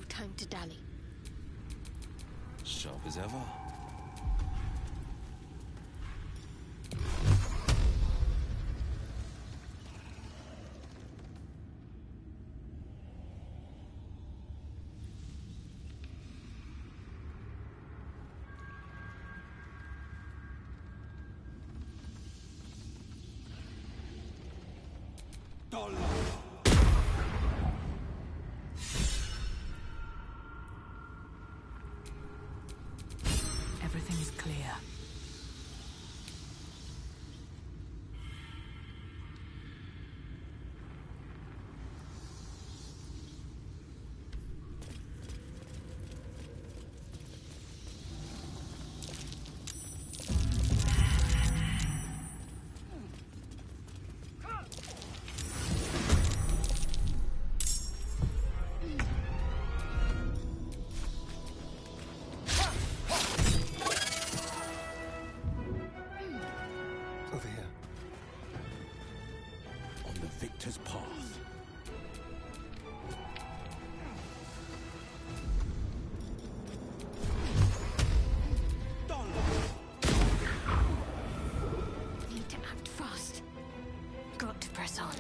time to dally. Sharp as ever. Everything is clear. Over here. On the victor's path. Need to act fast. Got to press on.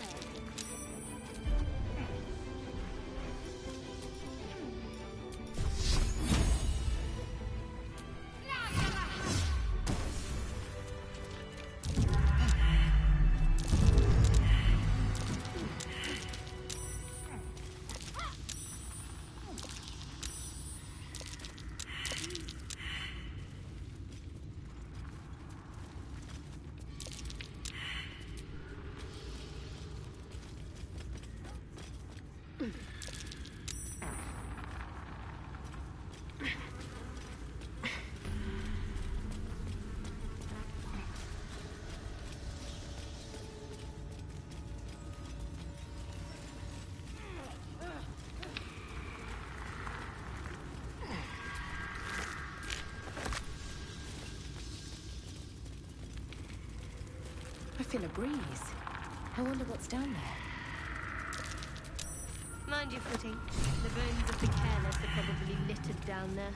I feel a breeze. I wonder what's down there. Mind your footing. The bones of the careless are probably littered down there.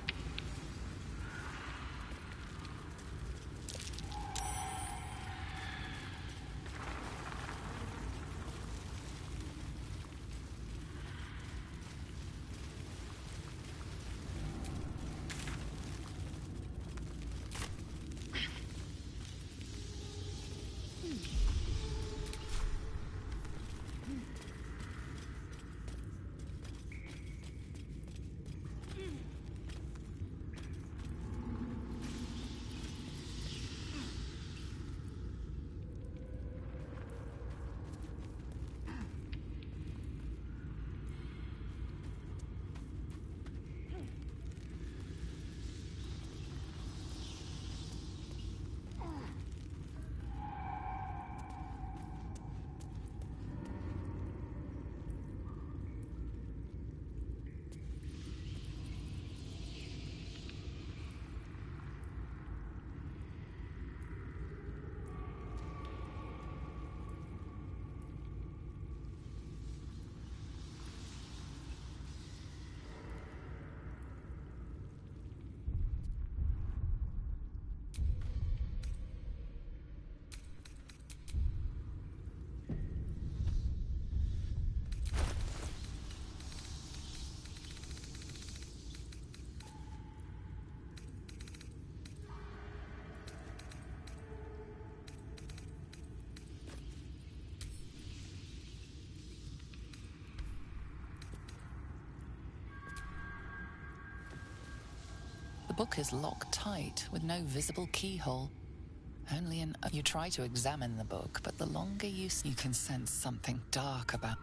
The book is locked tight with no visible keyhole. Only you try to examine the book, but the longer you can sense something dark about.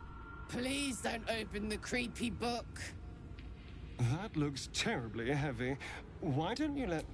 Please don't open the creepy book. That looks terribly heavy. Why don't you let...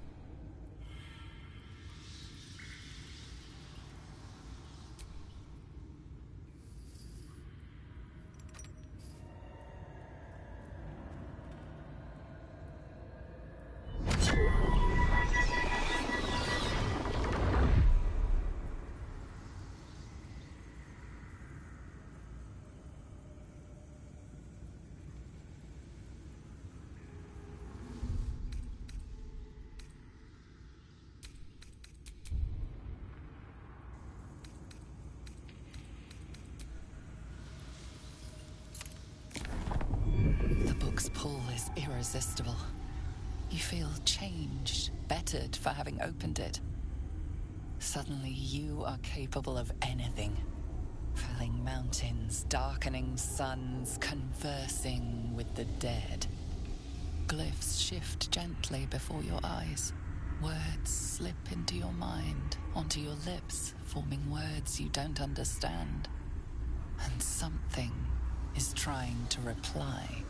irresistible. You feel changed, bettered for having opened it. Suddenly you are capable of anything. Felling mountains, darkening suns, conversing with the dead. Glyphs shift gently before your eyes. Words slip into your mind, onto your lips, forming words you don't understand. And something is trying to reply.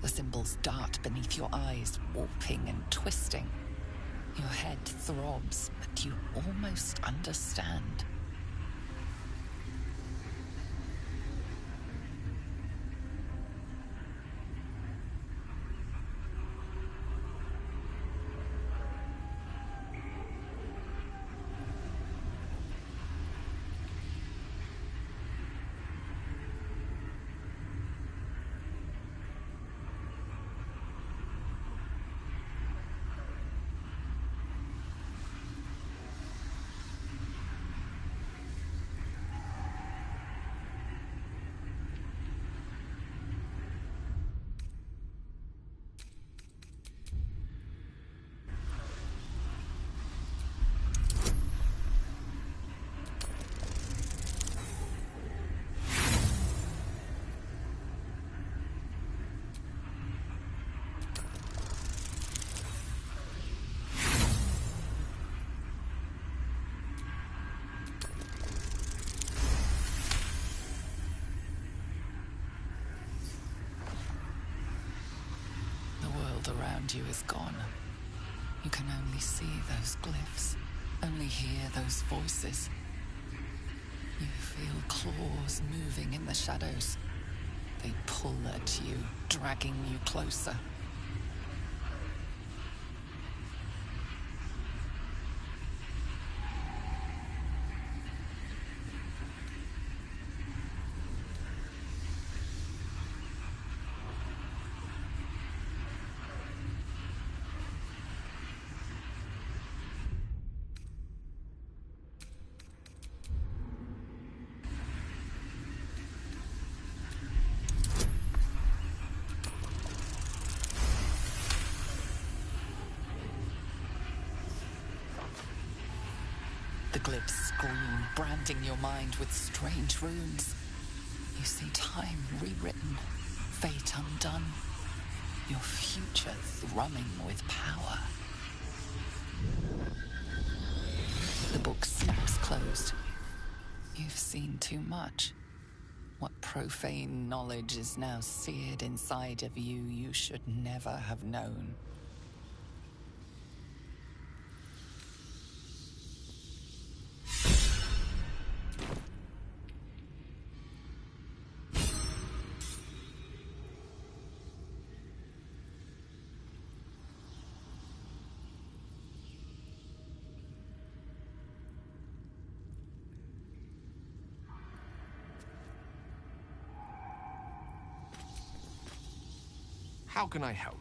The symbols dart beneath your eyes, warping and twisting. Your head throbs, but you almost understand. around you is gone. You can only see those glyphs, only hear those voices. You feel claws moving in the shadows. They pull at you, dragging you closer. The glyphs scream, branding your mind with strange runes. You see time rewritten, fate undone, your future thrumming with power. The book snaps closed. You've seen too much. What profane knowledge is now seared inside of you you should never have known. How can I help?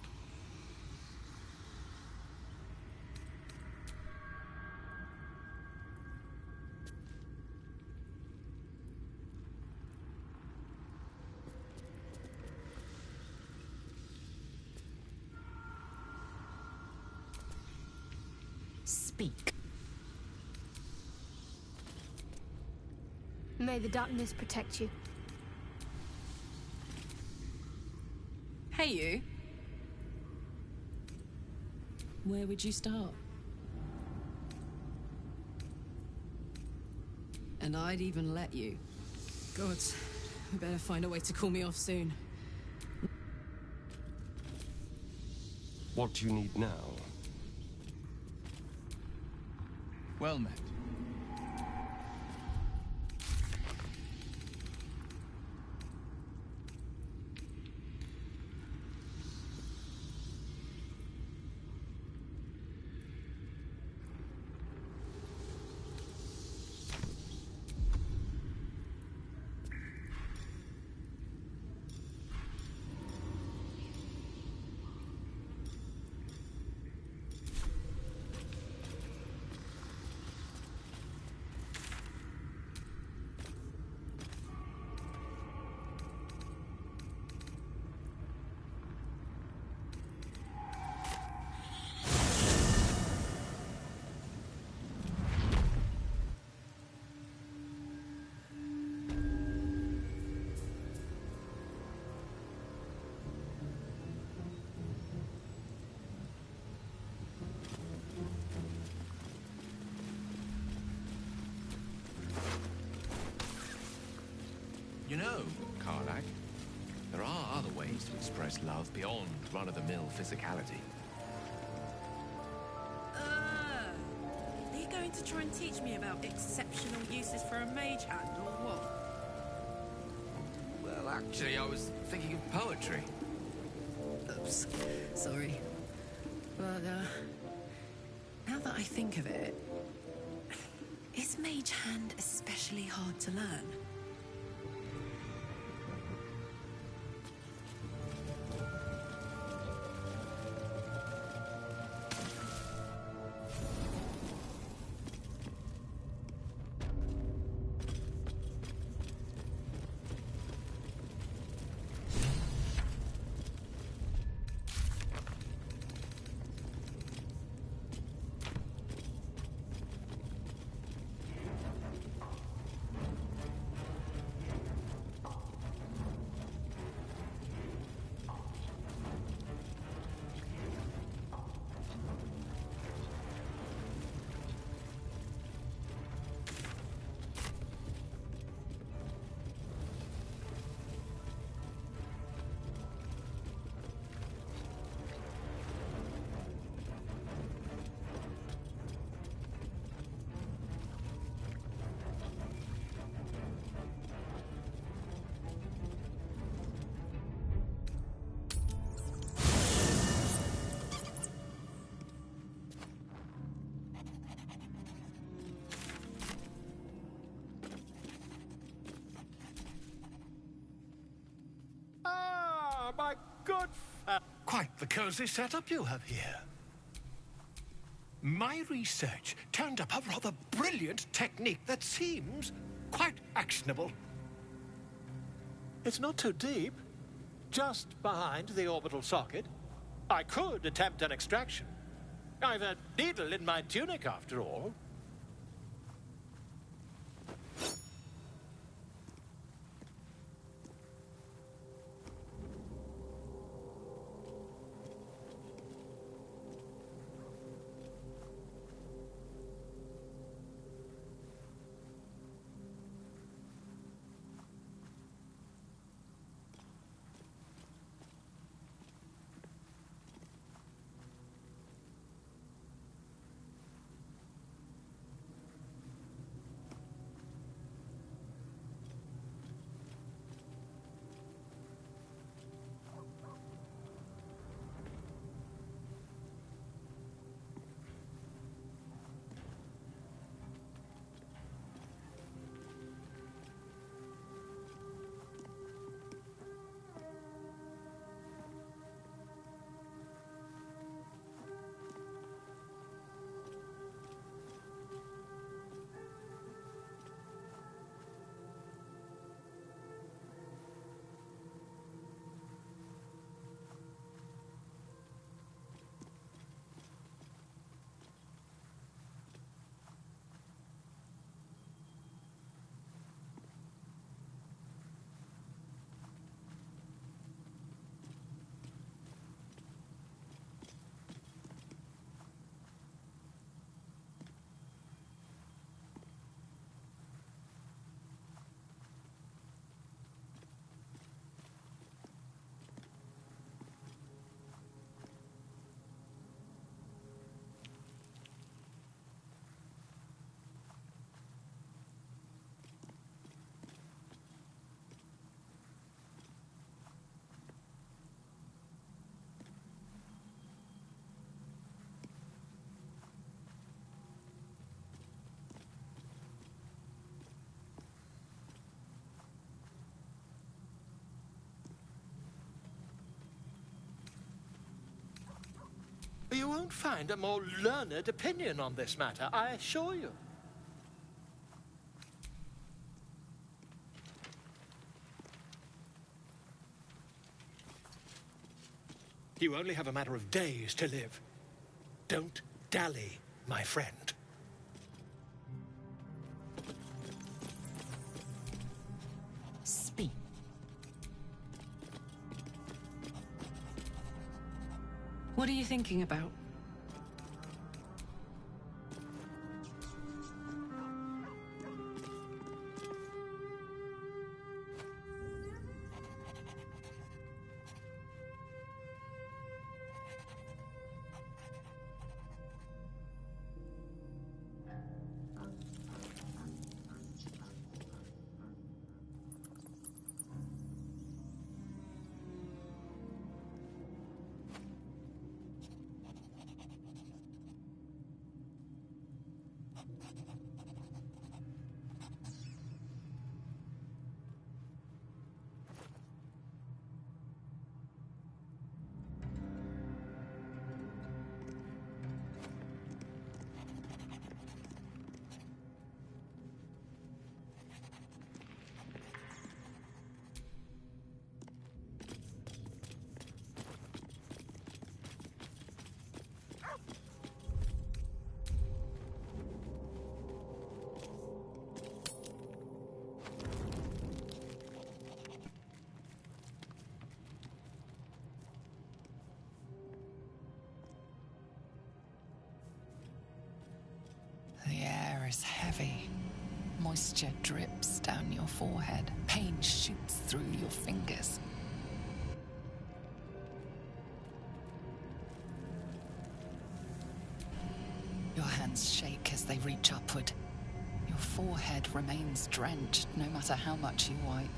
Speak. May the darkness protect you. Hey, you. Where would you start? And I'd even let you. God, we better find a way to call me off soon. What do you need now? Well met. You know, Karlach, there are other ways to express love beyond run-of-the-mill physicality. Are you going to try and teach me about exceptional uses for a mage hand, or what? Well, actually, I was thinking of poetry. Oops. Sorry. But, now that I think of it, is mage hand especially hard to learn? good. Quite the cozy setup you have here. My research turned up a rather brilliant technique that seems quite actionable. It's not too deep. Just behind the orbital socket. I could attempt an extraction. I've a needle in my tunic, after all. You won't find a more learned opinion on this matter, I assure you. You only have a matter of days to live. Don't dally, my friend. Speak. What are you thinking about? The air is heavy. Moisture drips down your forehead. Pain shoots through your fingers. Your hands shake as they reach upward. Your forehead remains drenched no matter how much you wipe.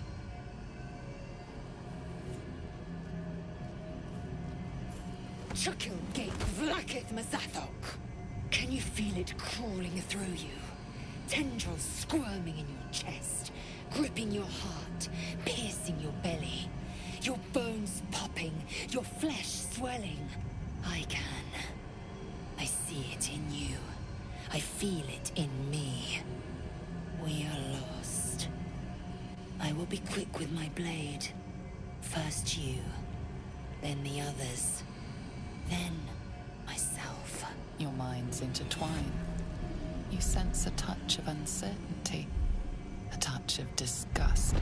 Chukil Gate Vlakith Mazathok. Can you feel it crawling through you? Tendrils squirming in your chest, gripping your heart, piercing your belly. Your bones popping, your flesh swelling. I can. I see it in you. I feel it in me. We are lost. I will be quick with my blade. First you, then the others, then myself. Your minds intertwine. You sense a touch of uncertainty, a touch of disgust.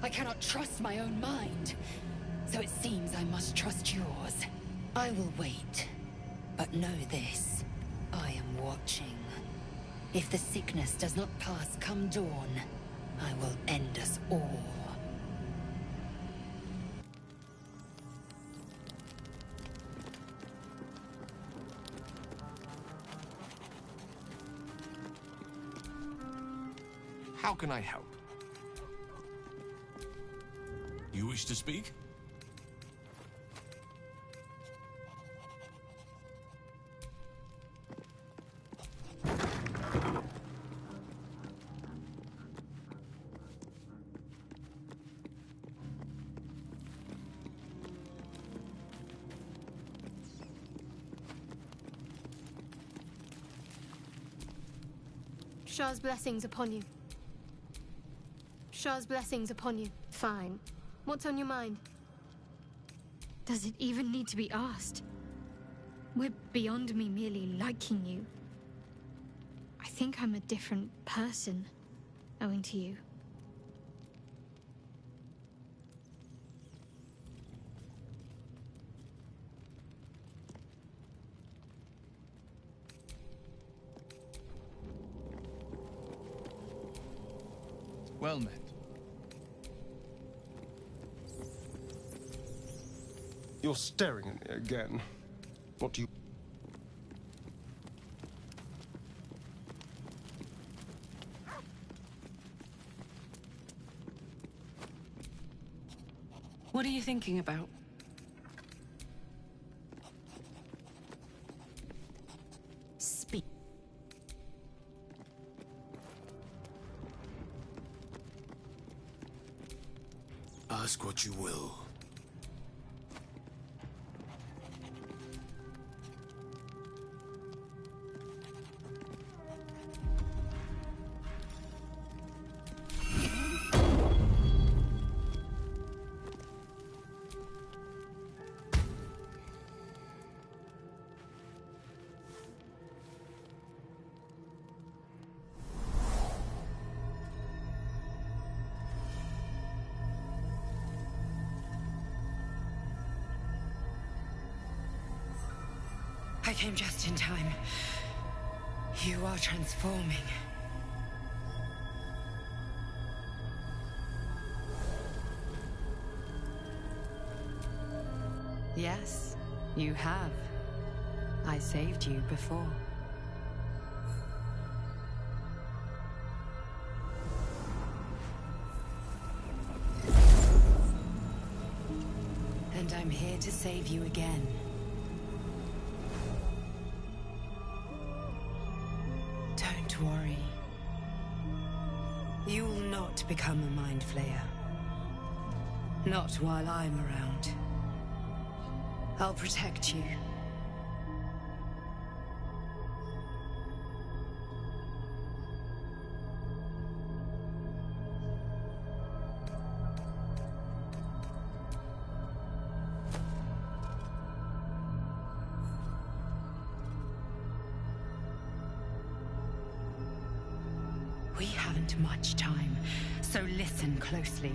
I cannot trust my own mind. So it seems I must trust yours. I will wait. But know this. I am watching. If the sickness does not pass come dawn, I will end us all. How can I help? You wish to speak? Shah's blessings upon you. Shah's blessings upon you. Fine. What's on your mind? Does it even need to be asked? We're beyond me merely liking you. I think I'm a different person, owing to you. Well met. You're staring at me again. What do you... What are you thinking about? Speak. Ask what you will. I came just in time. You are transforming. Yes, you have. I saved you before. And I'm here to save you again. Don't worry. You will not become a Mind Flayer. Not while I'm around. I'll protect you. haven't much time, so listen closely.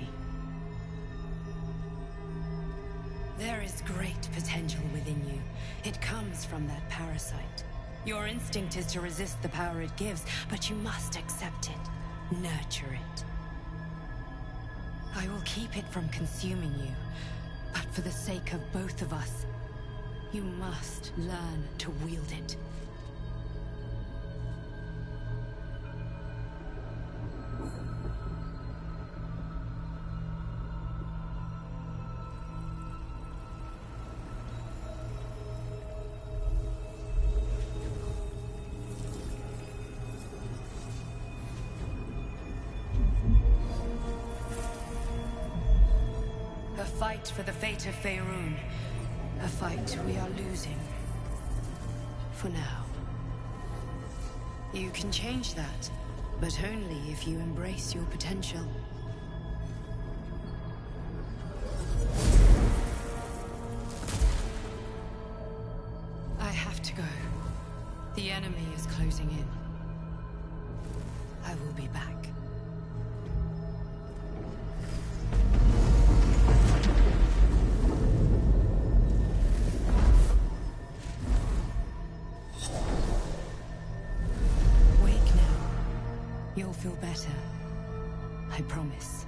There is great potential within you. It comes from that parasite. Your instinct is to resist the power it gives, but you must accept it, nurture it. I will keep it from consuming you, but for the sake of both of us, you must learn to wield it. A fight for the fate of Faerun. A fight we are losing. For now. You can change that, but only if you embrace your potential. I have to go. The enemy is closing in. I will be back. You'll feel better. I promise.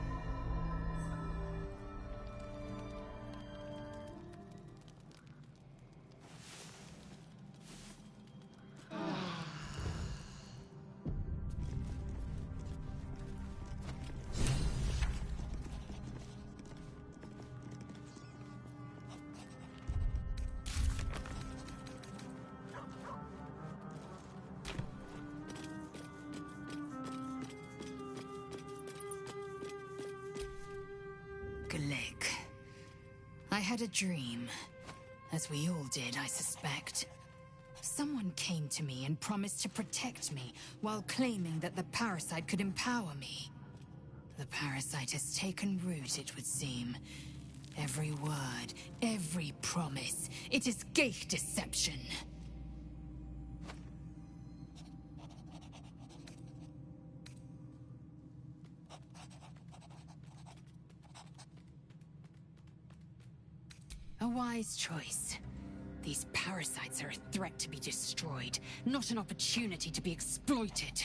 Galik. I had a dream. As we all did, I suspect. Someone came to me and promised to protect me, while claiming that the parasite could empower me. The parasite has taken root, it would seem. Every word, every promise, it is Ghaik deception. A wise choice. These parasites are a threat to be destroyed, not an opportunity to be exploited.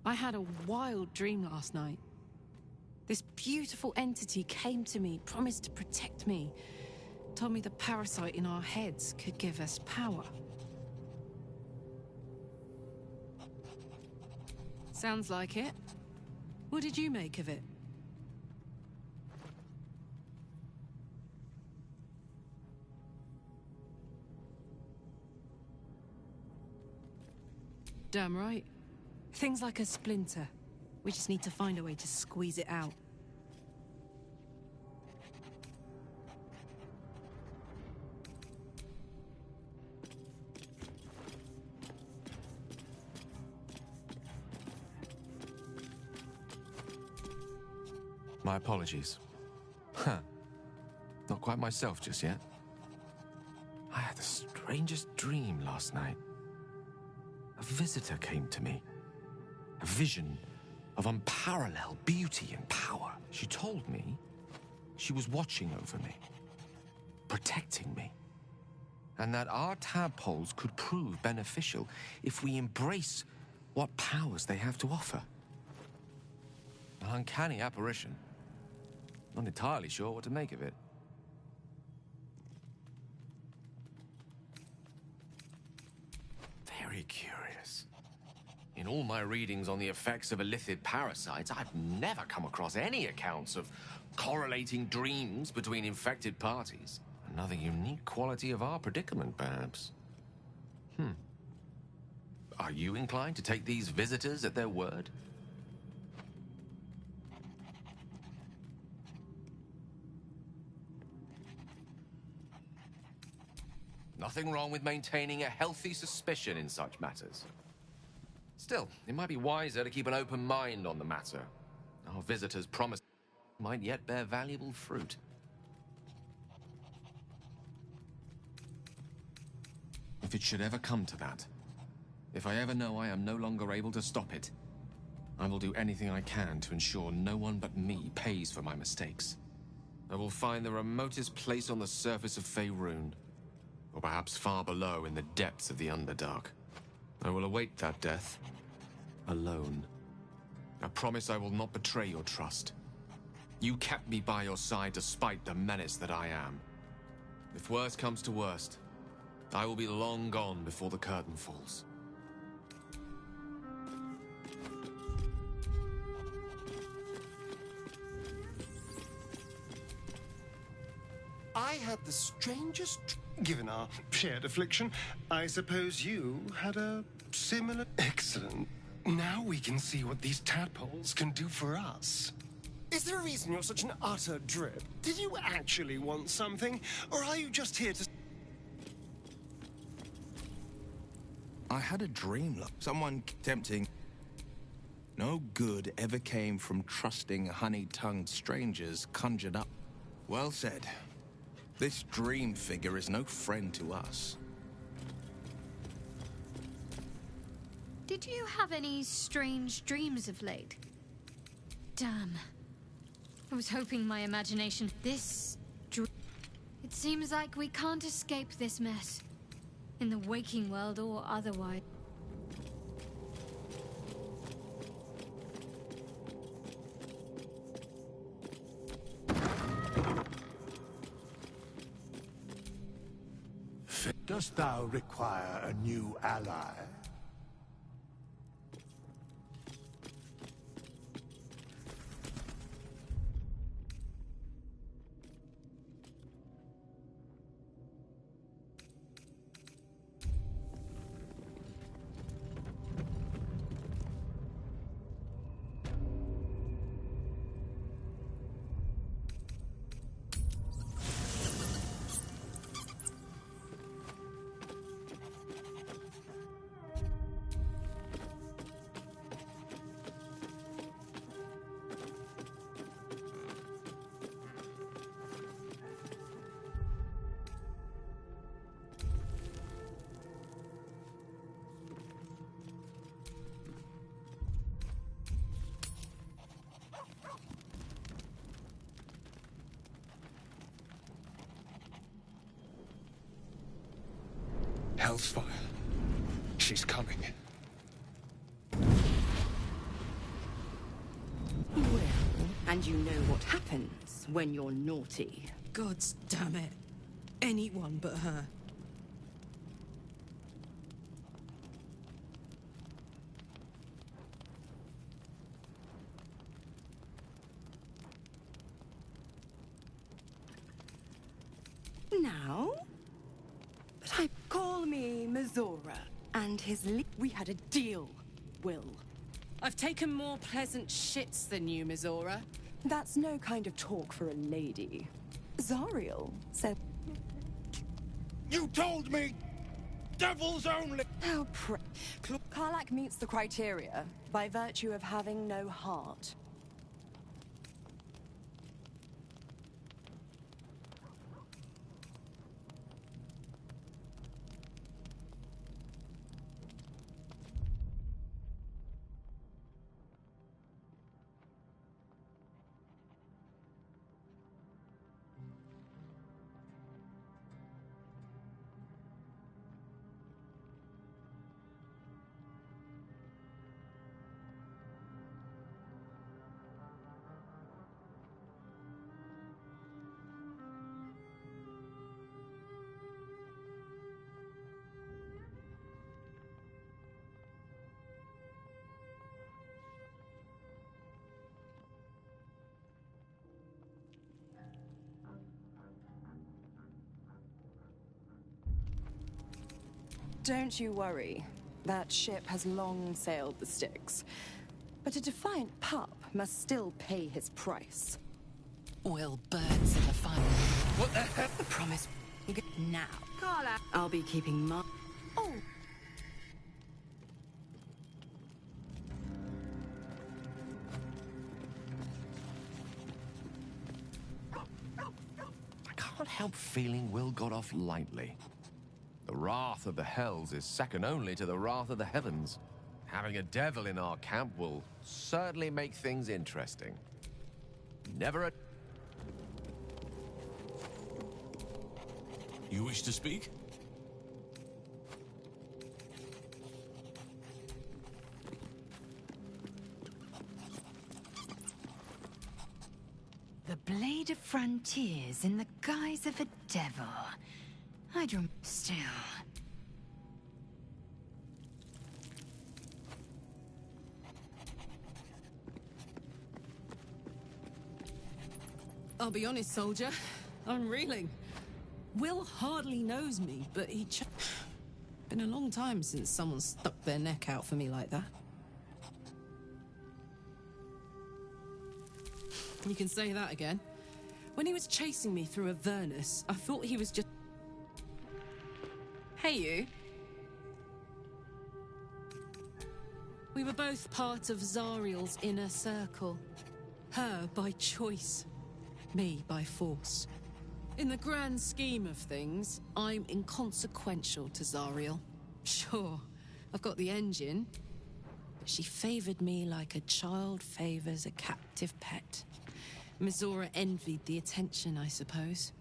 I had a wild dream last night. This beautiful entity came to me, promised to protect me, told me the parasite in our heads could give us power. Sounds like it. What did you make of it? Damn right. Things like a splinter. We just need to find a way to squeeze it out. My apologies. Huh. Not quite myself just yet. I had the strangest dream last night. A visitor came to me. A vision of unparalleled beauty and power. She told me she was watching over me, protecting me, and that our tadpoles could prove beneficial if we embrace what powers they have to offer. An uncanny apparition. Not entirely sure what to make of it. Very curious. In all my readings on the effects of illithid parasites, I've never come across any accounts of correlating dreams between infected parties. Another unique quality of our predicament, perhaps. Are you inclined to take these visitors at their word? Nothing wrong with maintaining a healthy suspicion in such matters. Still, it might be wiser to keep an open mind on the matter. Our visitors' promise might yet bear valuable fruit. If it should ever come to that, if I ever know I am no longer able to stop it, I will do anything I can to ensure no one but me pays for my mistakes. I will find the remotest place on the surface of Faerun, or perhaps far below in the depths of the Underdark. I will await that death, alone. I promise I will not betray your trust. You kept me by your side despite the menace that I am. If worst comes to worst, I will be long gone before the curtain falls. I had the strangest... Given our shared affliction, I suppose you had a similar... Excellent. Now we can see what these tadpoles can do for us. Is there a reason you're such an utter drip? Did you actually want something? Or are you just here to... I had a dream, look. Someone tempting... No good ever came from trusting honey-tongued strangers conjured up. Well said. This dream figure is no friend to us. Did you have any strange dreams of late? Damn. I was hoping my imagination... It seems like we can't escape this mess. In the waking world or otherwise. Dost thou require a new ally? Hellsfire. She's coming. Well, and you know what happens when you're naughty. Gods damn it. Anyone but her. Now? But I call me Mizora, and we had a deal, Will. I've taken more pleasant shits than you, Mizora. That's no kind of talk for a lady. Zariel said... You told me! Devils only! How Karlach meets the criteria by virtue of having no heart. Don't you worry. That ship has long sailed the Styx. But a defiant pup must still pay his price. Will burns in the fire. What the heck? I promise. You get now. Carla. I'll be keeping my... Oh! I can't help feeling Will got off lightly. The The wrath of the Hells is second only to the wrath of the heavens. Having a devil in our camp will certainly make things interesting. Never a... You wish to speak? The Blade of Frontiers in the guise of a devil. Still. I'll be honest, soldier. I'm reeling. Will hardly knows me, but he... Been a long time since someone stuck their neck out for me like that. You can say that again. When he was chasing me through Avernus, I thought he was just... Hey, you. We were both part of Zariel's inner circle. Her by choice, me by force. In the grand scheme of things, I'm inconsequential to Zariel. Sure, I've got the engine, but she favored me like a child favors a captive pet. Mizora envied the attention, I suppose.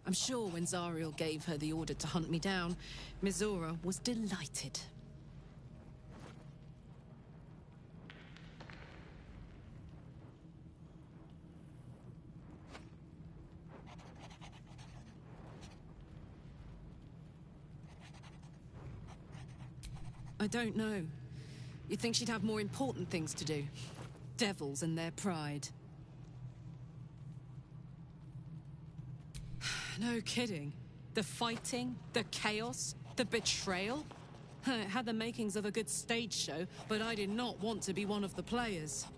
I'm sure when Zariel gave her the order to hunt me down, Mizora was delighted. I don't know. You'd think she'd have more important things to do. Devils and their pride. No kidding. The fighting, the chaos, the betrayal. It had the makings of a good stage show, but I did not want to be one of the players.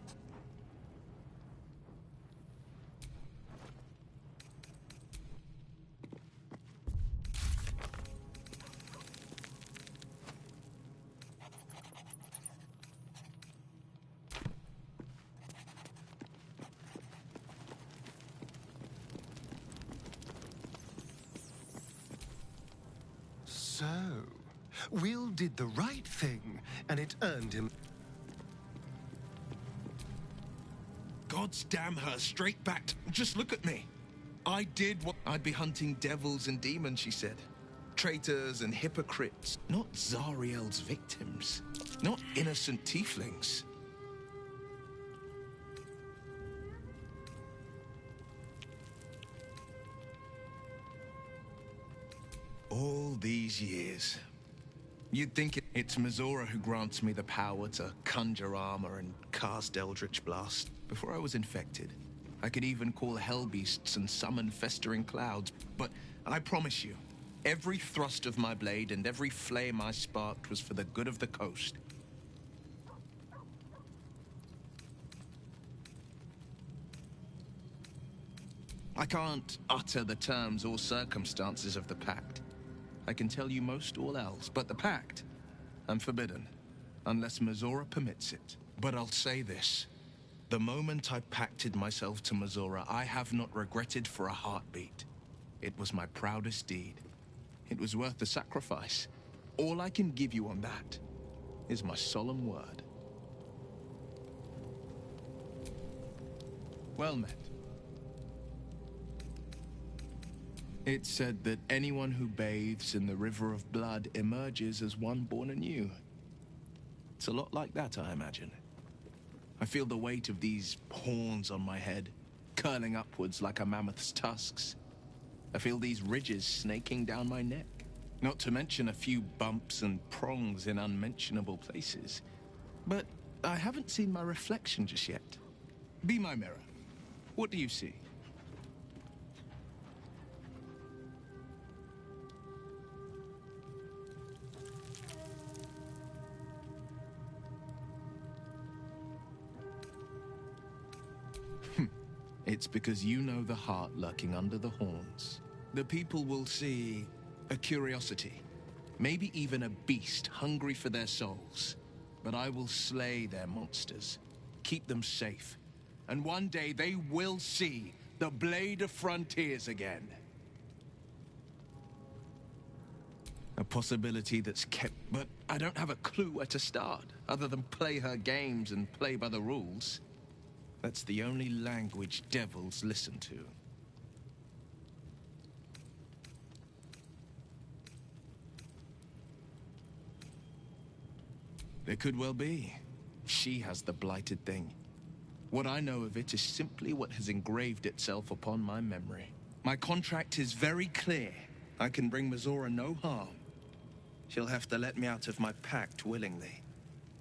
So, Will did the right thing, and it earned him... God's damn her, straight back. Just look at me. I did what... I'd be hunting devils and demons, she said. Traitors and hypocrites. Not Zariel's victims. Not innocent tieflings. All these years. You'd think it's Mizora who grants me the power to conjure armor and cast Eldritch Blast. Before I was infected, I could even call hell beasts and summon festering clouds. But I promise you, every thrust of my blade and every flame I sparked was for the good of the coast. I can't utter the terms or circumstances of the pact. I can tell you most all else, but the pact, I'm forbidden, unless Mizora permits it. But I'll say this. The moment I pacted myself to Mizora, I have not regretted for a heartbeat. It was my proudest deed. It was worth the sacrifice. All I can give you on that is my solemn word. Well met. It's said that anyone who bathes in the river of blood emerges as one born anew. It's a lot like that, I imagine. I feel the weight of these horns on my head, curling upwards like a mammoth's tusks. I feel these ridges snaking down my neck. Not to mention a few bumps and prongs in unmentionable places. But I haven't seen my reflection just yet. Be my mirror. What do you see? It's because you know the heart lurking under the horns. The people will see a curiosity, maybe even a beast hungry for their souls. But I will slay their monsters, keep them safe, and one day they will see the Blade of Frontiers again. possibility that's kept... But I don't have a clue where to start, other than play her games and play by the rules. That's the only language devils listen to. It could well be. She has the blighted thing. What I know of it is simply what has engraved itself upon my memory. My contract is very clear. I can bring Mizora no harm. She'll have to let me out of my pact willingly.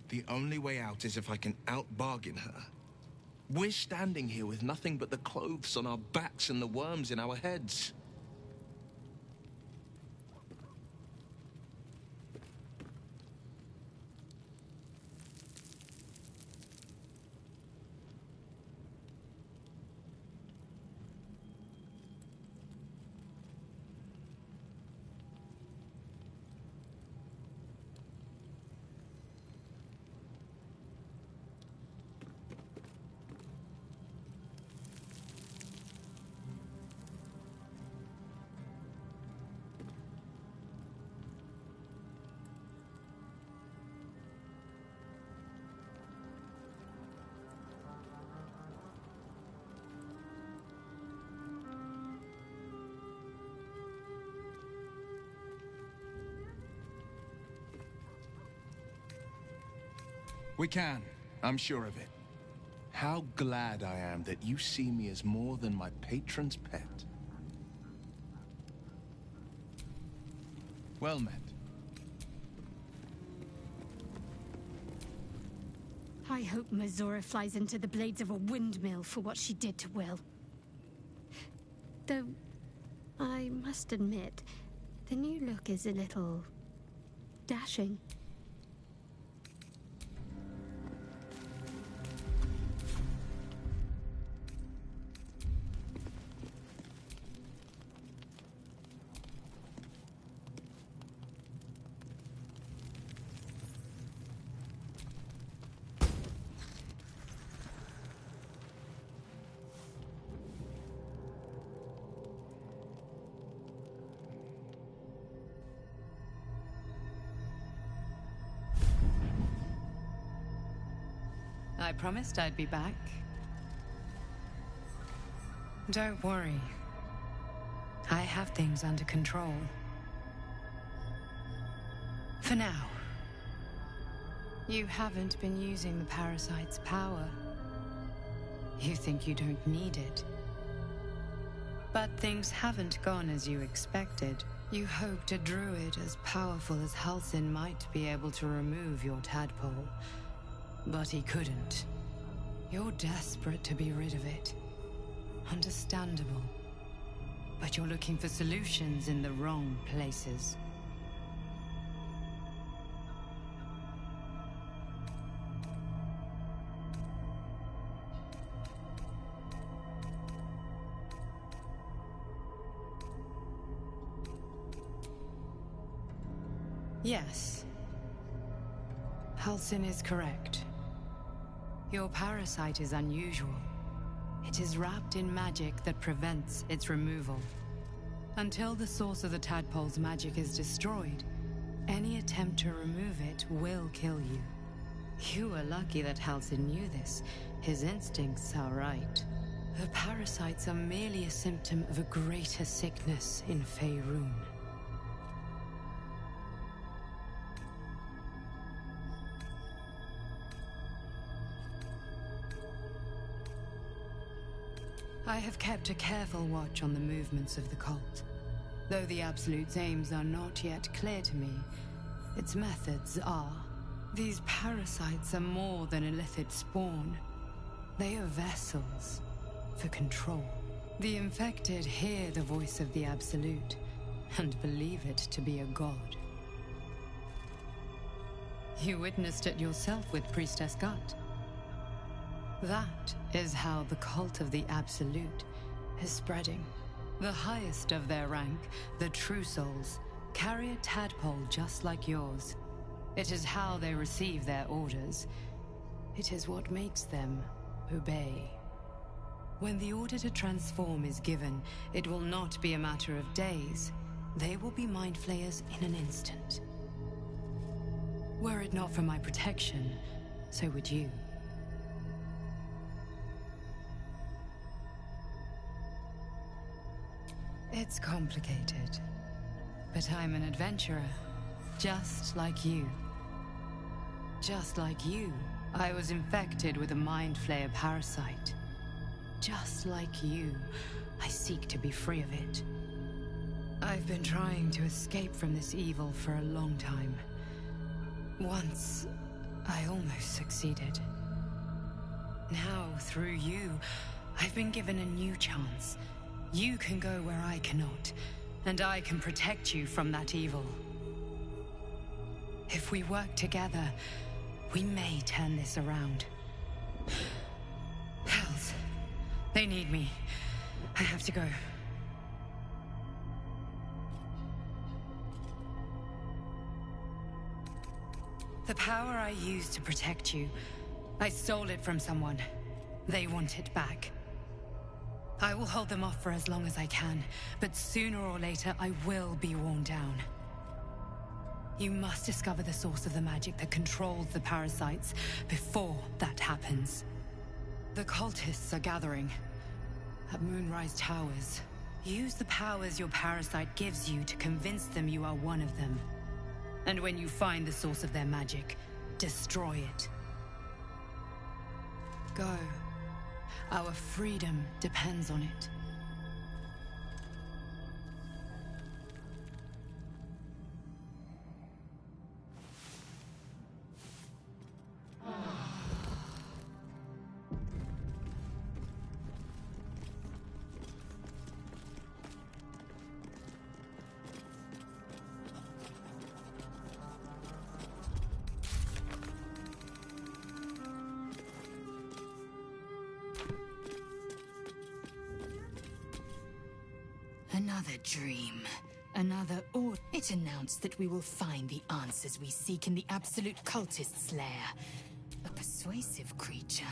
The only way out is if I can out-bargain her. We're standing here with nothing but the clothes on our backs and the worms in our heads. We can. I'm sure of it. How glad I am that you see me as more than my patron's pet. Well met. I hope Mizora flies into the blades of a windmill for what she did to Will. Though, I must admit, the new look is a little... dashing. I promised I'd be back. Don't worry. I have things under control. For now. You haven't been using the parasite's power. You think you don't need it. But things haven't gone as you expected. You hoped a druid as powerful as Halsin might be able to remove your tadpole. But he couldn't. You're desperate to be rid of it. Understandable. But you're looking for solutions in the wrong places. Yes. Halsin is correct. Your parasite is unusual. It is wrapped in magic that prevents its removal. Until the source of the tadpole's magic is destroyed, any attempt to remove it will kill you. You were lucky that Halsin knew this. His instincts are right. The parasites are merely a symptom of a greater sickness in Faerun. I have kept a careful watch on the movements of the cult. Though the Absolute's aims are not yet clear to me, its methods are. These parasites are more than illithid spawn. They are vessels for control. The infected hear the voice of the Absolute and believe it to be a god. You witnessed it yourself with Priestess Gut. That is how the cult of the Absolute is spreading. The highest of their rank, the True Souls, carry a tadpole just like yours. It is how they receive their orders. It is what makes them obey. When the order to transform is given, it will not be a matter of days. They will be mind flayers in an instant. Were it not for my protection, so would you. It's complicated, but I'm an adventurer, just like you. Just like you, I was infected with a mind flayer parasite. Just like you, I seek to be free of it. I've been trying to escape from this evil for a long time. Once, I almost succeeded. Now, through you, I've been given a new chance. You can go where I cannot, and I can protect you from that evil. If we work together, we may turn this around. Hells, they need me. I have to go. The power I used to protect you, I stole it from someone. They want it back. I will hold them off for as long as I can, but sooner or later I will be worn down. You must discover the source of the magic that controls the parasites before that happens. The cultists are gathering at Moonrise Towers. Use the powers your parasite gives you to convince them you are one of them. And when you find the source of their magic, destroy it. Go. Our freedom depends on it. Another dream. Another order. It announced that we will find the answers we seek in the Absolute Cultist's lair. A persuasive creature.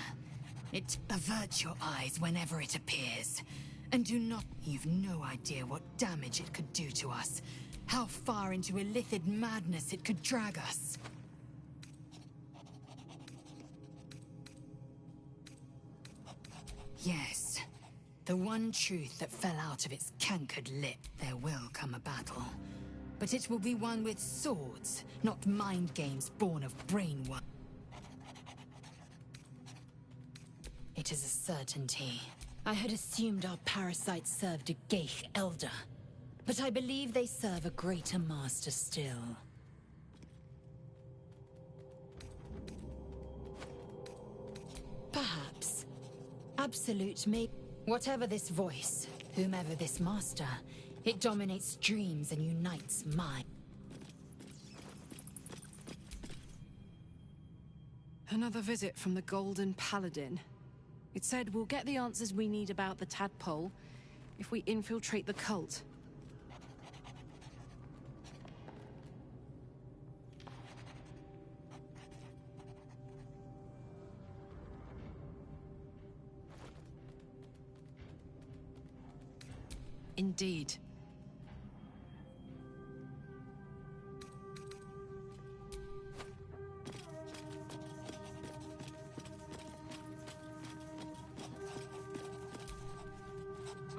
It averts your eyes whenever it appears. And do not... You've no idea what damage it could do to us. How far into illithid madness it could drag us. Yes. The one truth that fell out of its cankered lip. There will come a battle. But it will be one with swords, not mind games born of brainwash. It is a certainty. I had assumed our parasites served a Geich Elder, but I believe they serve a greater master still. Perhaps. Absolute may... Whatever this voice, whomever this master, it dominates dreams and unites mind. Another visit from the Golden Paladin. It said we'll get the answers we need about the tadpole if we infiltrate the cult. Indeed.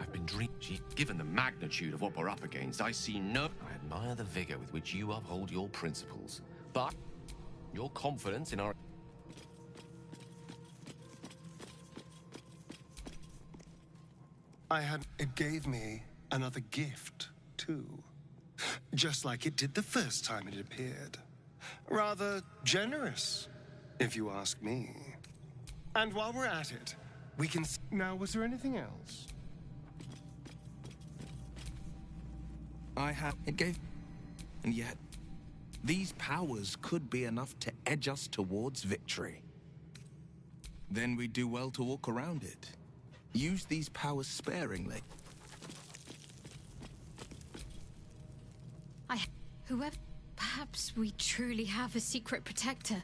I've been dreaming. Given the magnitude of what we're up against, I see no... I admire the vigor with which you uphold your principles. But your confidence in our... It gave me another gift, too. Just like it did the first time it appeared. Rather generous, if you ask me. And while we're at it, we can... Now, was there anything else? It gave... And yet, these powers could be enough to edge us towards victory. Then we'd do well to walk around it. Use these powers sparingly. Whoever... Perhaps we truly have a secret protector.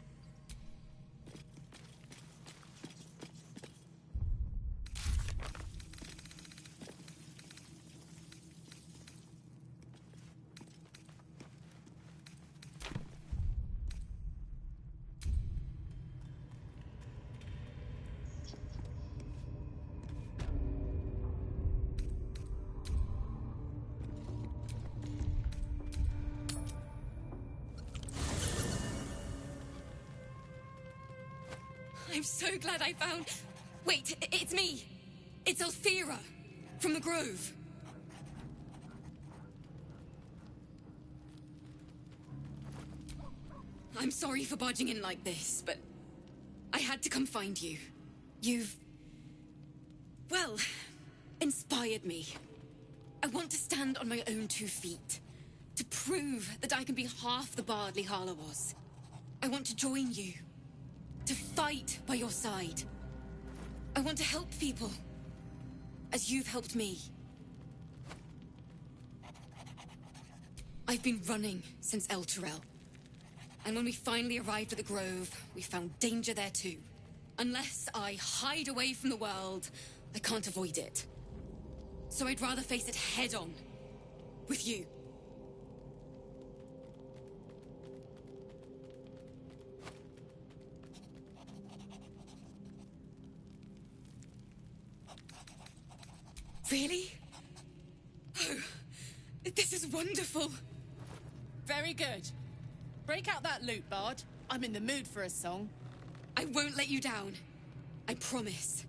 I'm so glad I found... Wait, it's me. It's Althera from the Grove. I'm sorry for barging in like this, but I had to come find you. You've... well, inspired me. I want to stand on my own 2 feet, to prove that I can be half the bard Lihala was. I want to join you, to fight by your side. I want to help people, as you've helped me. I've been running since Elturel. And when we finally arrived at the Grove, we found danger there too. Unless I hide away from the world, I can't avoid it. So I'd rather face it head on, with you. Really? Oh, this is wonderful. Very good. Break out that lute, Bard. I'm in the mood for a song. I won't let you down. I promise.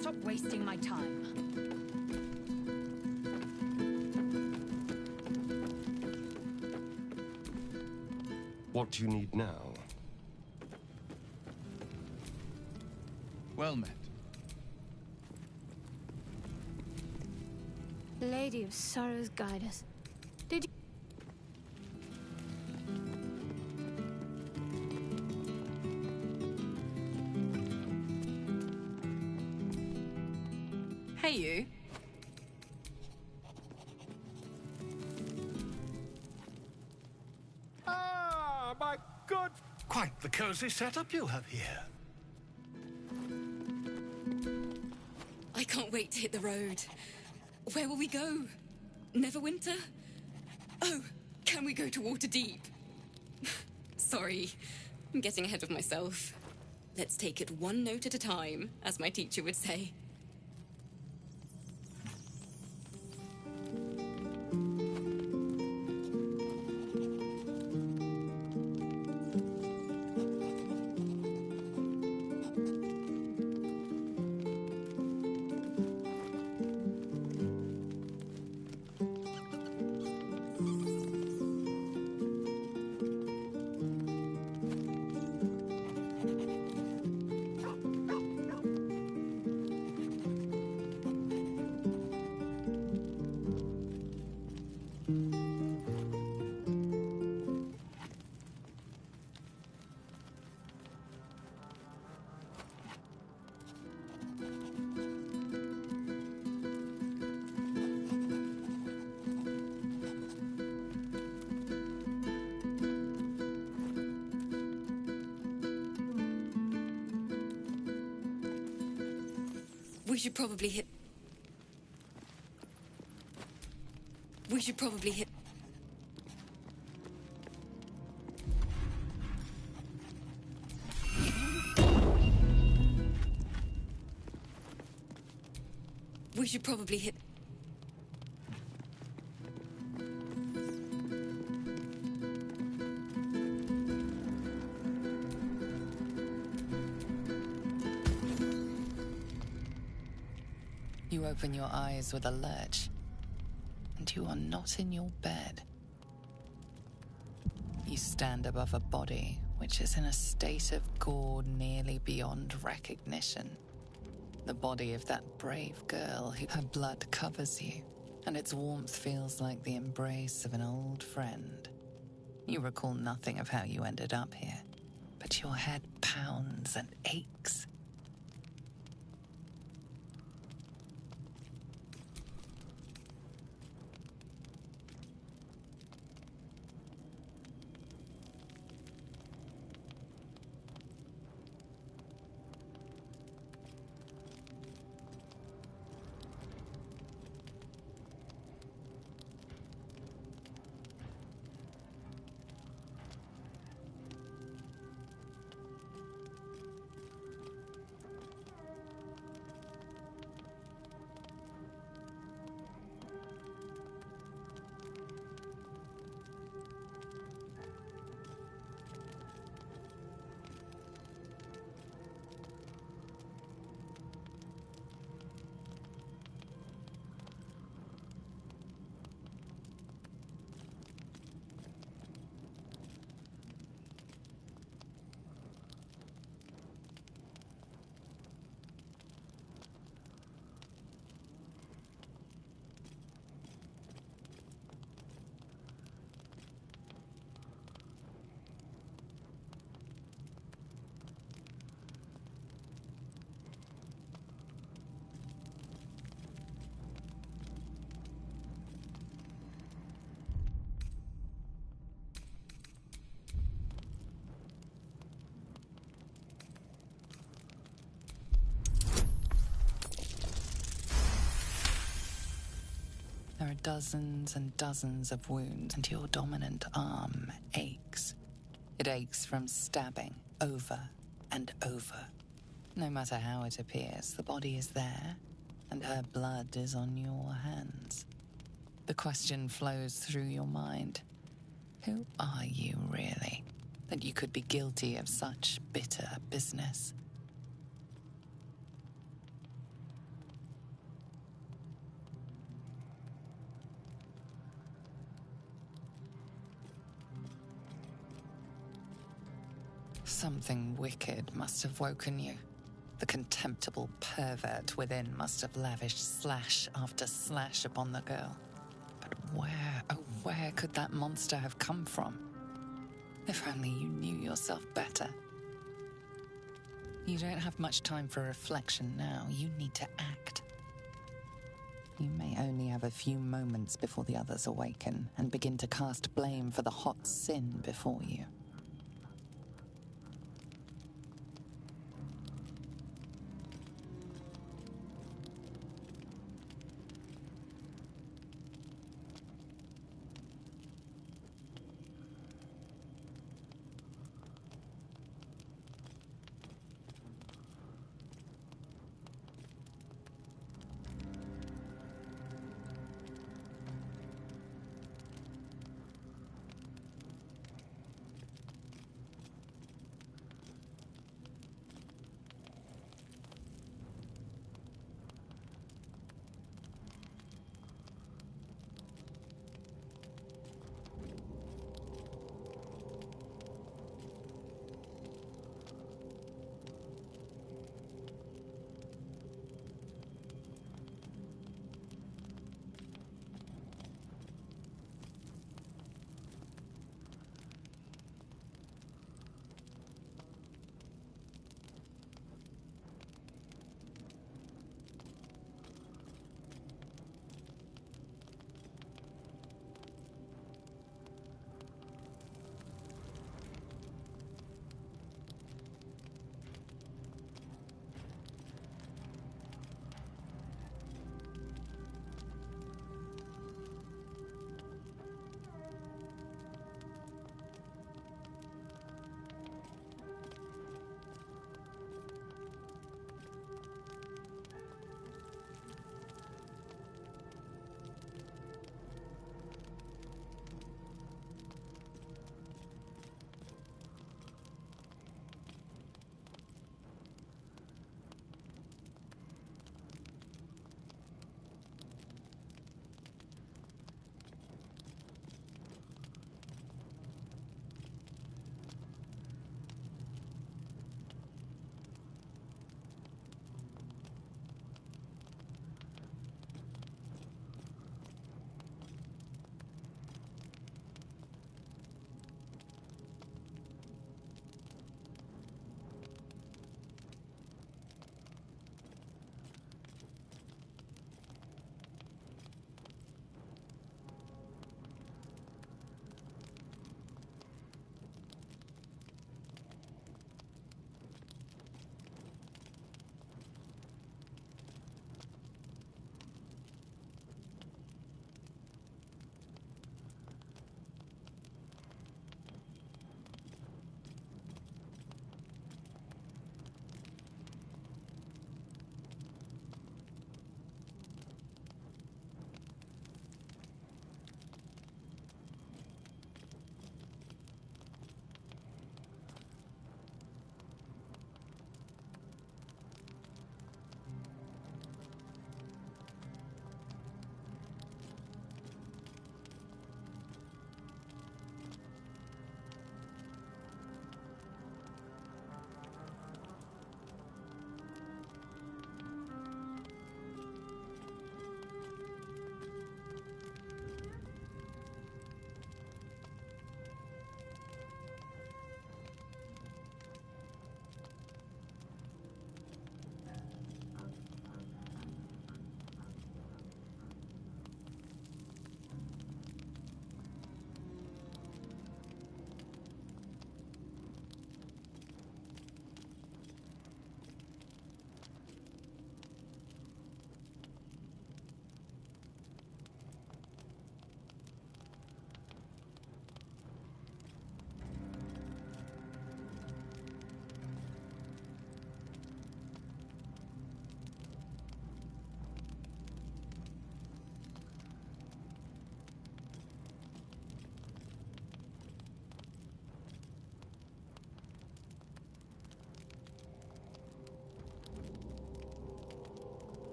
Stop wasting my time. What do you need now? Well met. Lady of Sorrows, guide us. Did you... Hey, you. Ah, my good... Quite the cozy setup you have here. I can't wait to hit the road. Where will we go? Neverwinter? Oh, can we go to Waterdeep? Sorry, I'm getting ahead of myself. Let's take it one note at a time, as my teacher would say. We should probably hit... We should probably hit... We should probably hit... You open your eyes with a lurch, and you are not in your bed. You stand above a body which is in a state of gore nearly beyond recognition. The body of that brave girl who her blood covers you, and its warmth feels like the embrace of an old friend. You recall nothing of how you ended up here, but your head pounds and aches. are dozens and dozens of wounds, and your dominant arm aches. It aches from stabbing over and over. No matter how it appears, the body is there, and her blood is on your hands. The question flows through your mind. Who are you, really, that you could be guilty of such bitter business? Something wicked must have woken you. The contemptible pervert within must have lavished slash after slash upon the girl. But where, oh where could that monster have come from? If only you knew yourself better. You don't have much time for reflection now. You need to act. You may only have a few moments before the others awaken and begin to cast blame for the hot sin before you.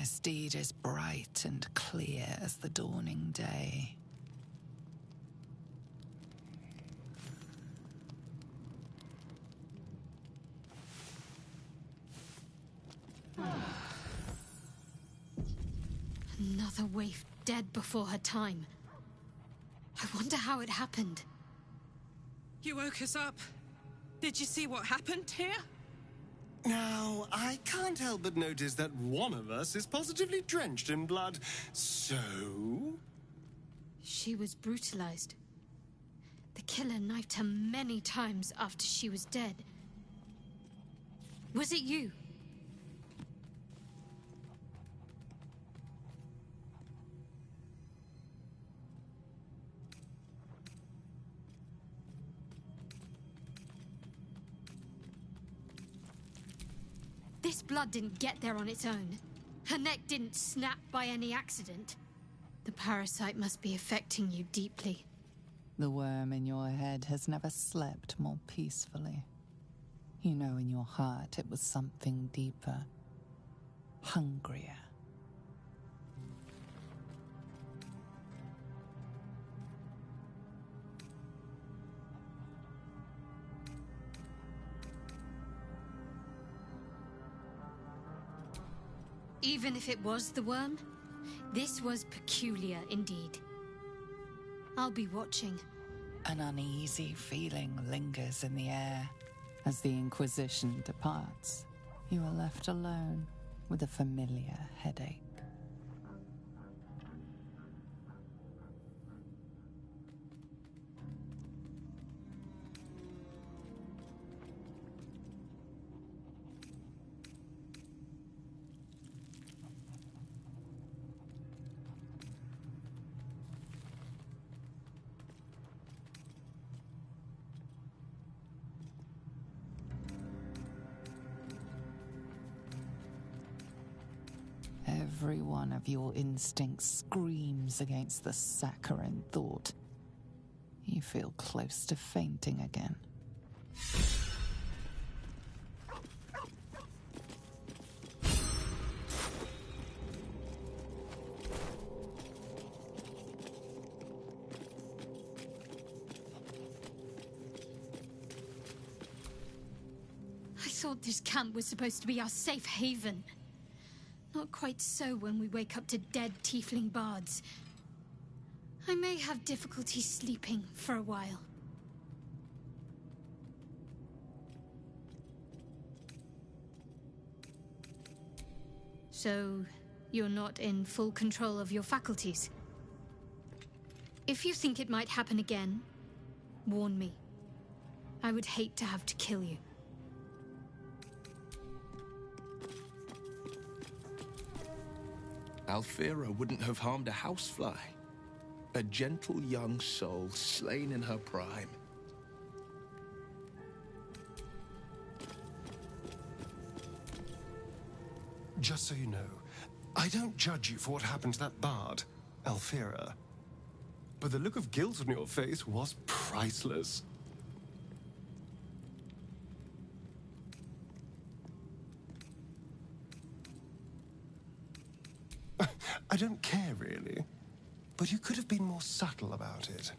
This deed is bright and clear as the dawning day. Another waif dead before her time. I wonder how it happened. You woke us up. Did you see what happened here? Now, I can't help but notice that one of us is positively drenched in blood. So? She was brutalized. The killer knifed her many times after she was dead. Was it you? This blood didn't get there on its own. Her neck didn't snap by any accident. The parasite must be affecting you deeply. The worm in your head has never slept more peacefully. You know in your heart it was something deeper, hungrier. Even if it was the worm, this was peculiar indeed. I'll be watching. An uneasy feeling lingers in the air. As the Inquisition departs, you are left alone with a familiar headache. Every one of your instincts screams against the saccharine thought. You feel close to fainting again. I thought this camp was supposed to be our safe haven. Not quite so when we wake up to dead tiefling bards. I may have difficulty sleeping for a while. So, you're not in full control of your faculties? If you think it might happen again, warn me. I would hate to have to kill you. Alfira wouldn't have harmed a housefly. A gentle young soul slain in her prime. Just so you know, I don't judge you for what happened to that bard, Alfira. But the look of guilt on your face was priceless. I don't care, really. But you could have been more subtle about it.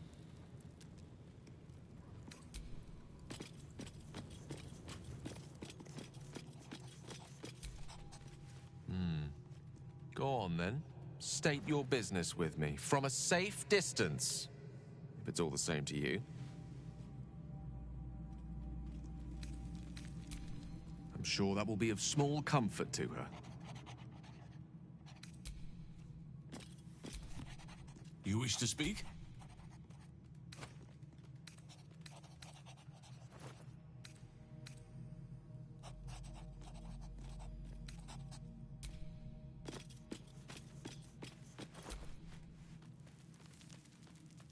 Go on, then. State your business with me, from a safe distance, if it's all the same to you. I'm sure that will be of small comfort to her. You wish to speak?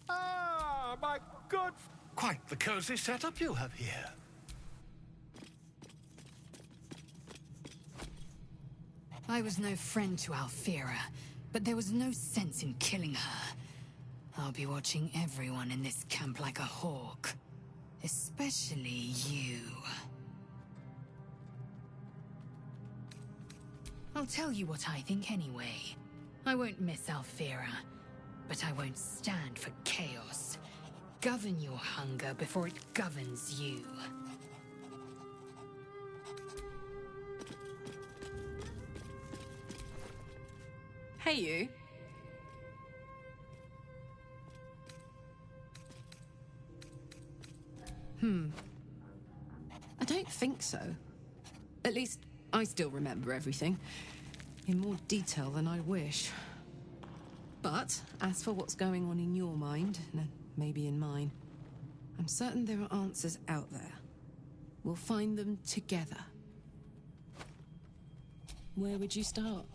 Ah, my good... Quite the cozy setup you have here. I was no friend to Alfira, but there was no sense in killing her. I'll be watching everyone in this camp like a hawk. Especially you. I'll tell you what I think anyway. I won't miss Alfira, but I won't stand for chaos. Govern your hunger before it governs you. Hey, you. I don't think so. At least, I still remember everything. In more detail than I wish. But, as for what's going on in your mind, and maybe in mine, I'm certain there are answers out there. We'll find them together. Where would you start?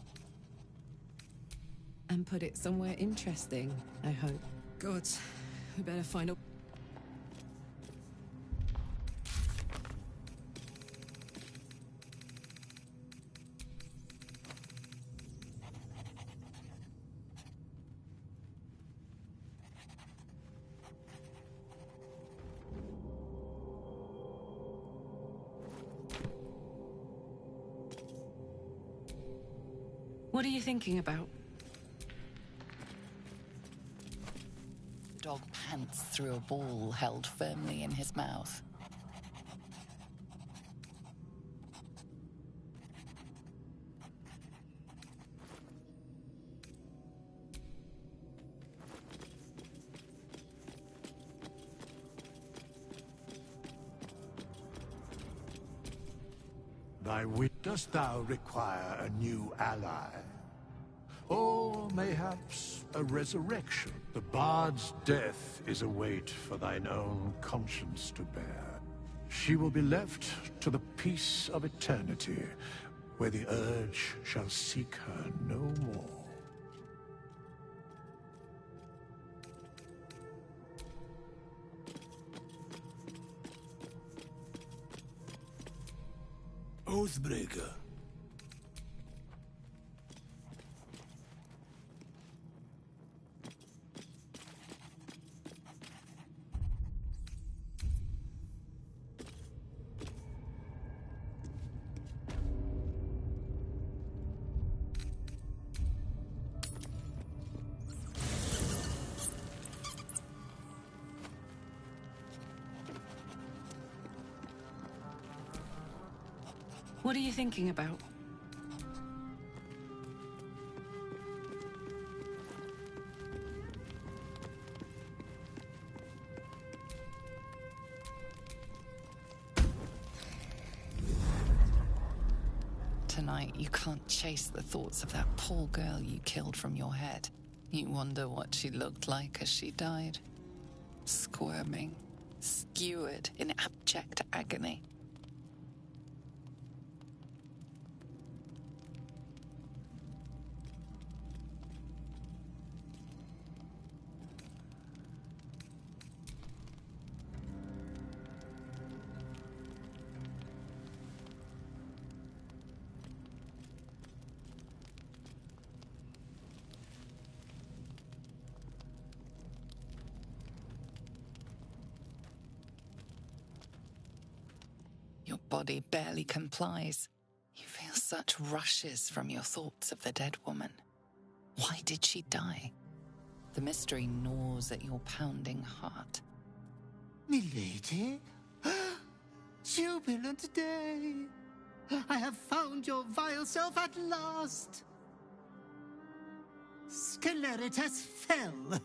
And put it somewhere interesting, I hope. God, we better find a... What are you thinking about? The dog pants through a ball held firmly in his mouth. Dost thou require a new ally? Or mayhaps a resurrection? The bard's death is a weight for thine own conscience to bear. She will be left to the peace of eternity, where the urge shall seek her no more. Oathbreaker. What are you thinking about? Tonight, you can't chase the thoughts of that poor girl you killed from your head. You wonder what she looked like as she died. Squirming, skewered in abject agony. Your body barely complies. You feel such rushes from your thoughts of the dead woman. Why did she die? The mystery gnaws at your pounding heart. Milady? Jubilant day! I have found your vile self at last! Sceleritas fell!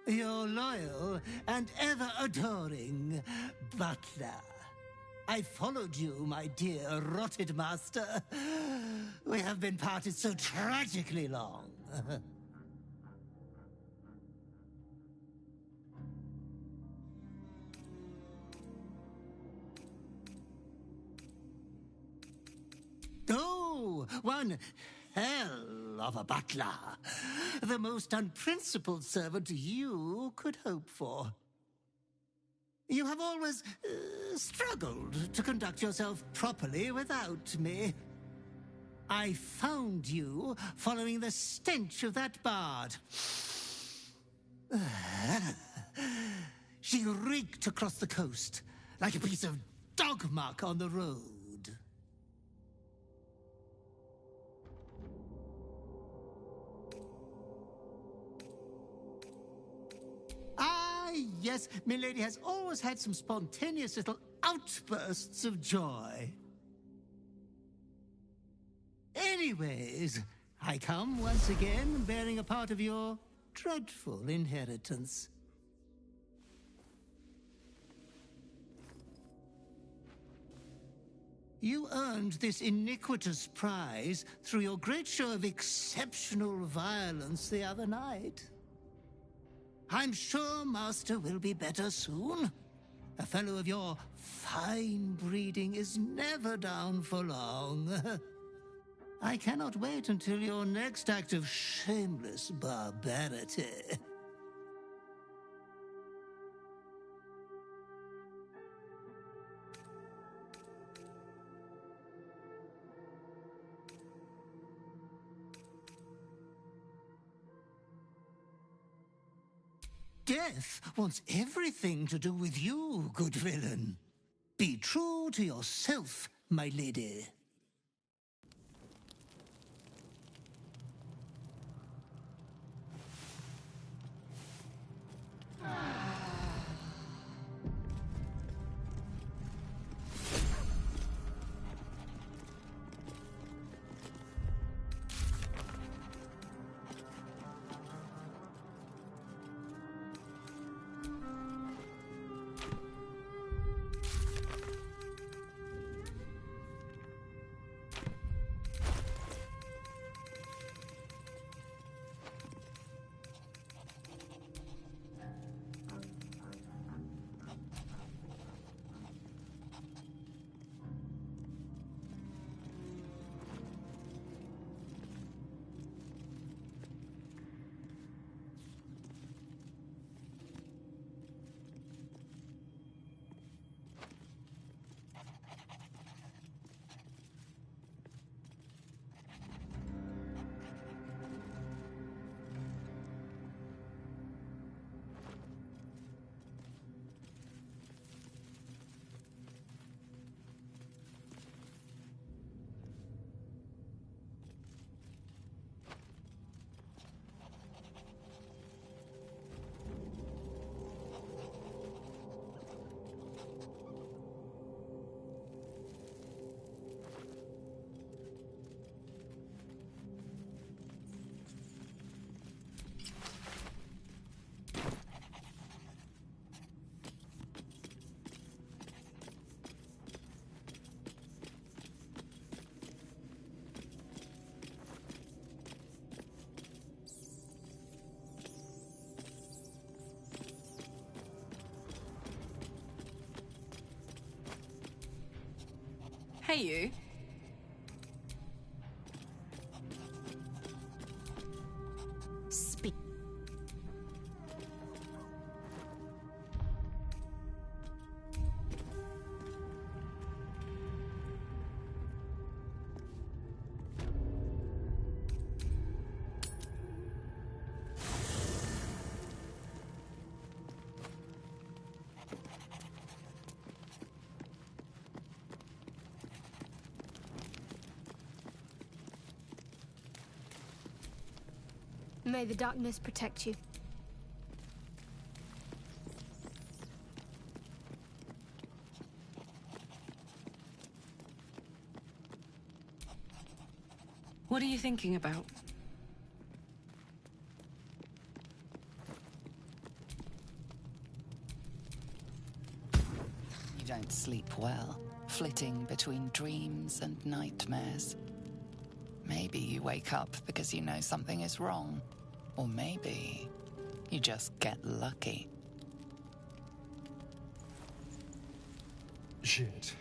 Your loyal and ever-adoring butler. I followed you, my dear rotted master. We have been parted so tragically long. Oh, one hell of a butler. The most unprincipled servant you could hope for. You have always struggled to conduct yourself properly without me. I found you following the stench of that bard. She reeked across the coast like a piece of dog muck on the road. Why, yes, milady has always had some spontaneous little outbursts of joy. Anyways, I come once again bearing a part of your dreadful inheritance. You earned this iniquitous prize through your great show of exceptional violence the other night. I'm sure Master will be better soon. A fellow of your fine breeding is never down for long. I cannot wait until your next act of shameless barbarity. Death wants everything to do with you, good villain. Be true to yourself, my lady. Hey, you. Speak. May the darkness protect you. What are you thinking about? You don't sleep well, flitting between dreams and nightmares. Maybe you wake up because you know something is wrong. Or maybe you just get lucky. Shit.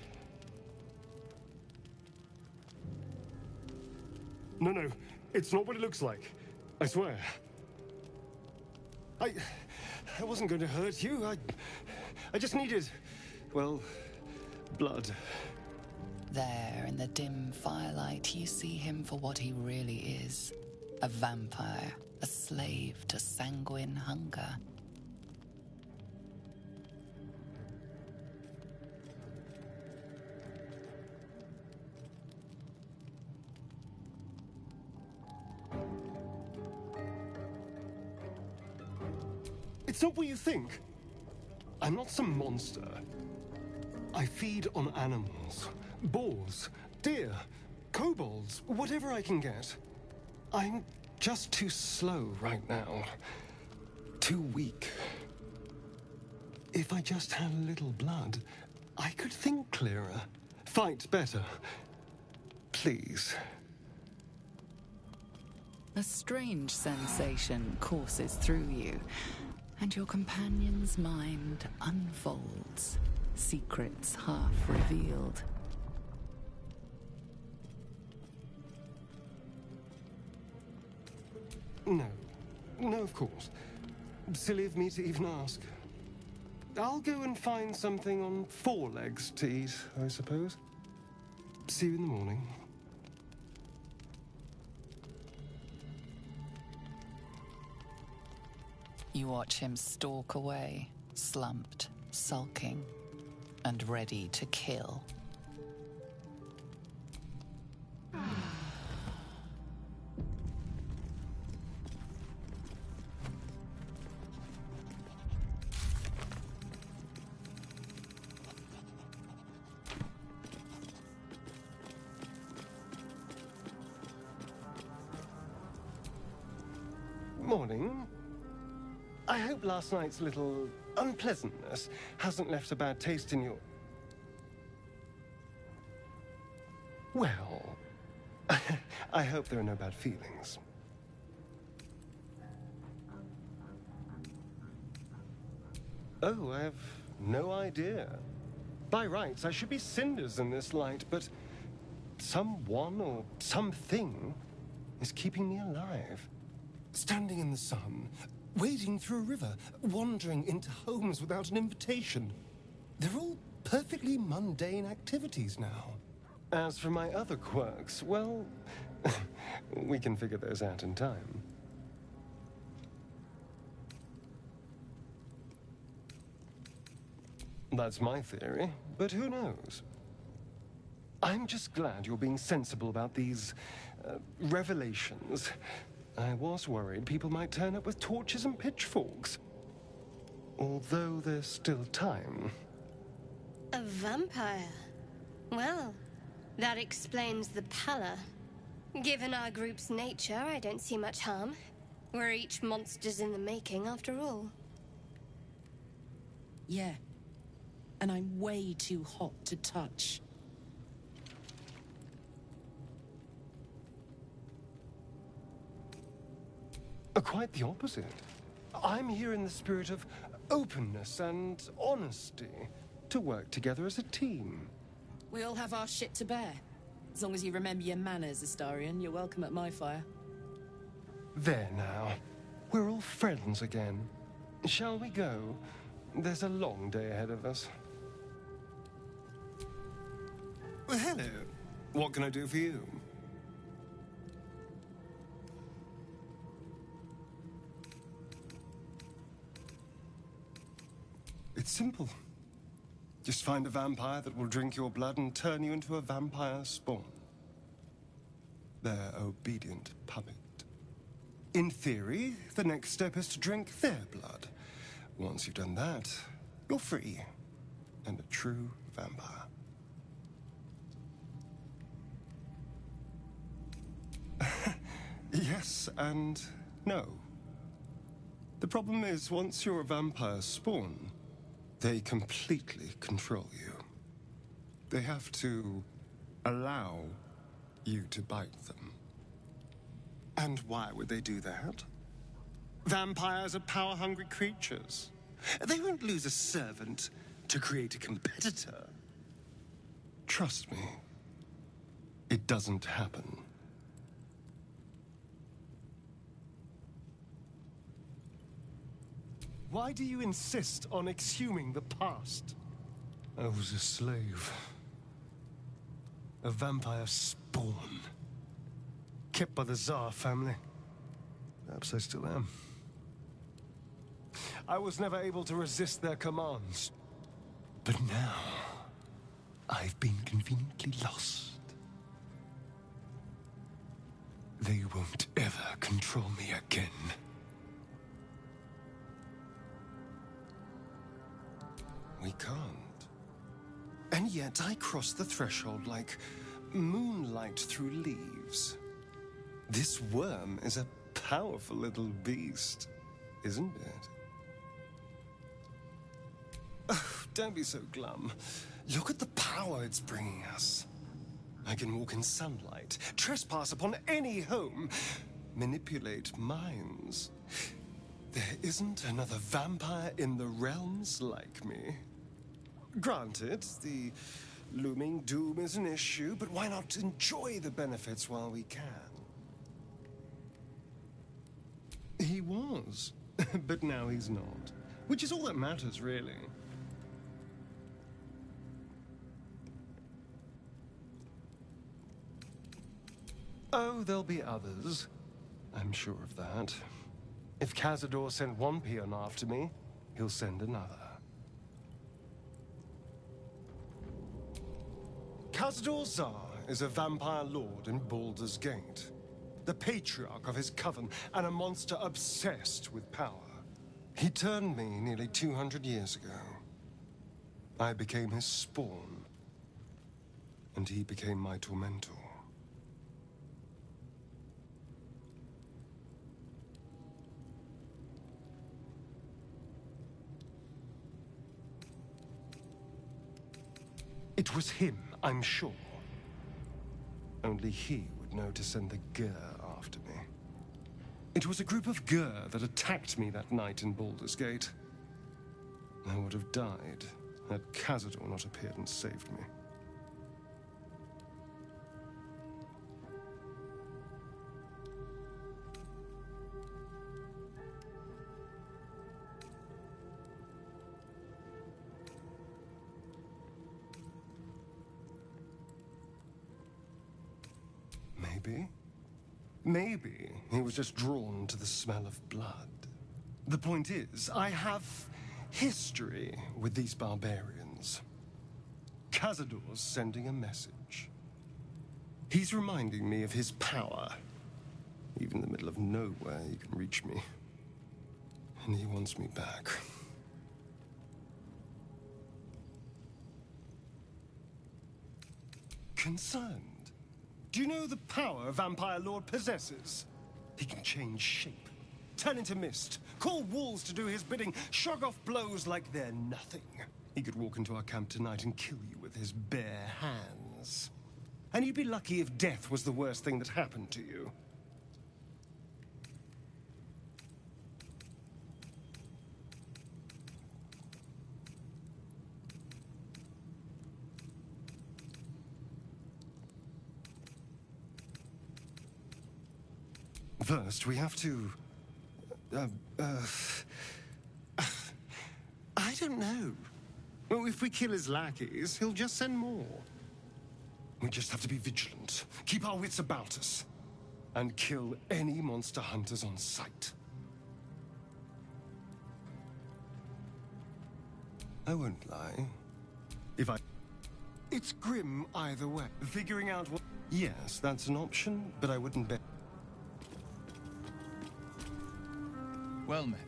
No, it's not what it looks like. I swear. I wasn't going to hurt you. I just needed, well, blood. There, in the dim firelight, you see him for what he really is. A vampire, a slave to sanguine hunger. It's not what you think. I'm not some monster. I feed on animals. Boars, deer, kobolds, whatever I can get. I'm just too slow right now. Too weak. If I just had a little blood, I could think clearer, fight better. Please. A strange sensation courses through you, and your companion's mind unfolds, secrets half revealed. No. No, of course. Silly of me to even ask. I'll go and find something on four legs to eat, I suppose. See you in the morning. You watch him stalk away, slumped, sulking, and ready to kill. Morning. I hope last night's little unpleasantness hasn't left a bad taste in your... Well, I hope there are no bad feelings. Oh, I have no idea. By rights, I should be cinders in this light, but someone or something is keeping me alive. Standing in the sun, wading through a river, wandering into homes without an invitation. They're all perfectly mundane activities now. As for my other quirks, well, we can figure those out in time. That's my theory, but who knows? I'm just glad you're being sensible about these revelations. I was worried people might turn up with torches and pitchforks. Although there's still time. A vampire? Well, that explains the pallor. Given our group's nature, I don't see much harm. We're each monsters in the making, after all. Yeah. And I'm way too hot to touch. Quite the opposite. I'm here in the spirit of openness and honesty to work together as a team. We all have our shit to bear. As long as you remember your manners, Astarion, you're welcome at my fire. There now. We're all friends again. Shall we go? There's a long day ahead of us. Well, hello. What can I do for you? It's simple. Just find a vampire that will drink your blood and turn you into a vampire spawn. Their obedient puppet. In theory, the next step is to drink their blood. Once you've done that, you're free and a true vampire. Yes and no. The problem is, once you're a vampire spawn, they completely control you. They have to allow you to bite them. And why would they do that? Vampires are power-hungry creatures. They won't lose a servant to create a competitor. Trust me, it doesn't happen. Why do you insist on exhuming the past? I was a slave. A vampire spawn. Kept by the Tsar family. Perhaps I still am. I was never able to resist their commands. But now, I've been conveniently lost. They won't ever control me again. we can't. And yet I cross the threshold like moonlight through leaves. This worm is a powerful little beast, isn't it? Oh, don't be so glum. Look at the power it's bringing us. I can walk in sunlight, trespass upon any home, manipulate minds. There isn't another vampire in the realms like me. Granted, the looming doom is an issue, but why not enjoy the benefits while we can? He was, but now he's not, which is all that matters, really. Oh, there'll be others. I'm sure of that. If Cazador sent one peon after me, he'll send another. Cazador Szarr is a vampire lord in Baldur's Gate, the patriarch of his coven and a monster obsessed with power. He turned me nearly 200 years ago. I became his spawn, and he became my tormentor. It was him, I'm sure. Only he would know to send the Ghur after me. It was a group of Ghur that attacked me that night in Baldur's Gate. I would have died had Cazador not appeared and saved me. Maybe he was just drawn to the smell of blood. The point is, I have history with these barbarians. Cazador's sending a message. He's reminding me of his power. Even in the middle of nowhere, he can reach me. And he wants me back. Concerned? Do you know the power a vampire lord possesses? He can change shape, turn into mist, call walls to do his bidding, shrug off blows like they're nothing. He could walk into our camp tonight and kill you with his bare hands. And you'd be lucky if death was the worst thing that happened to you. First, we have to... I don't know. Well, if we kill his lackeys, he'll just send more. We just have to be vigilant, keep our wits about us, and kill any monster hunters on sight. I won't lie. It's grim either way. Figuring out what... Yes, that's an option, but I wouldn't bet... Well met.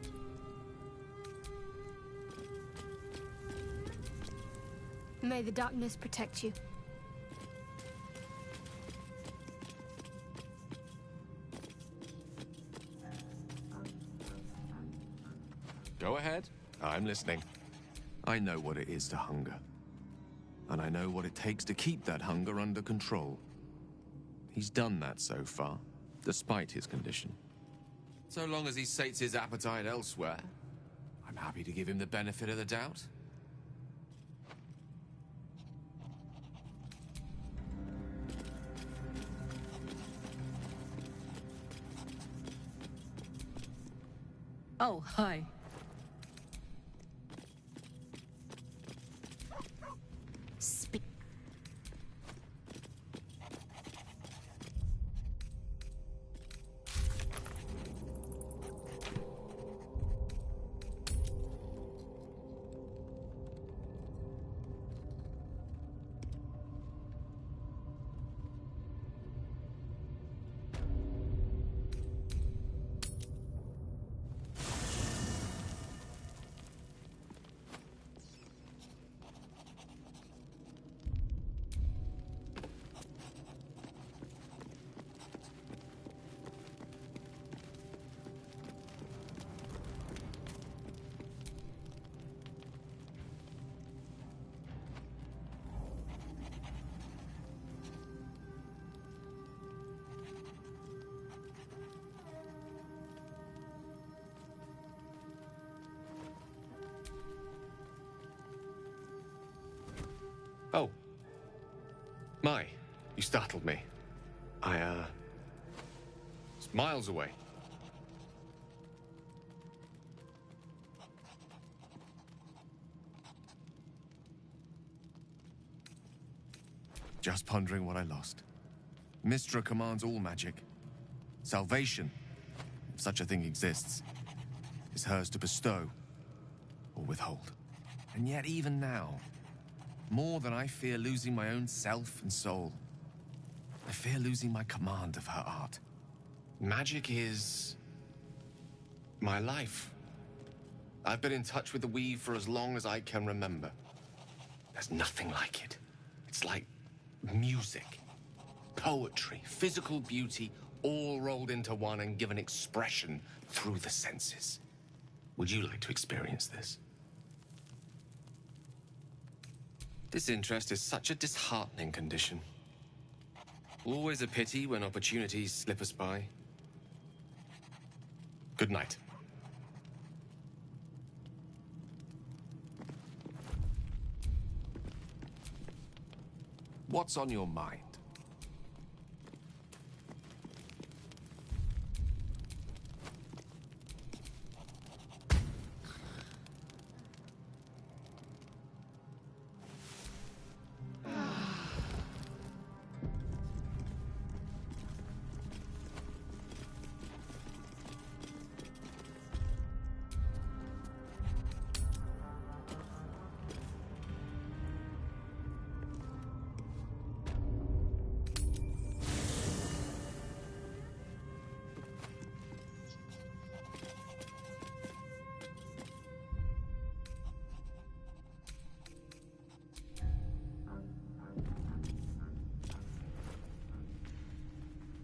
May the darkness protect you. Go ahead. I'm listening. I know what it is to hunger. And I know what it takes to keep that hunger under control. He's done that so far, despite his condition. So long as he sates his appetite elsewhere, I'm happy to give him the benefit of the doubt. Oh, hi. Oh. My, you startled me. It's miles away. Just pondering what I lost. Mystra commands all magic. Salvation, if such a thing exists, is hers to bestow or withhold. And yet even now, more than I fear losing my own self and soul, I fear losing my command of her art. Magic is my life. I've been in touch with the Weave for as long as I can remember. There's nothing like it. It's like music, poetry, physical beauty, all rolled into one and given expression through the senses. Would you like to experience this? Disinterest is such a disheartening condition. Always a pity when opportunities slip us by. Good night. What's on your mind?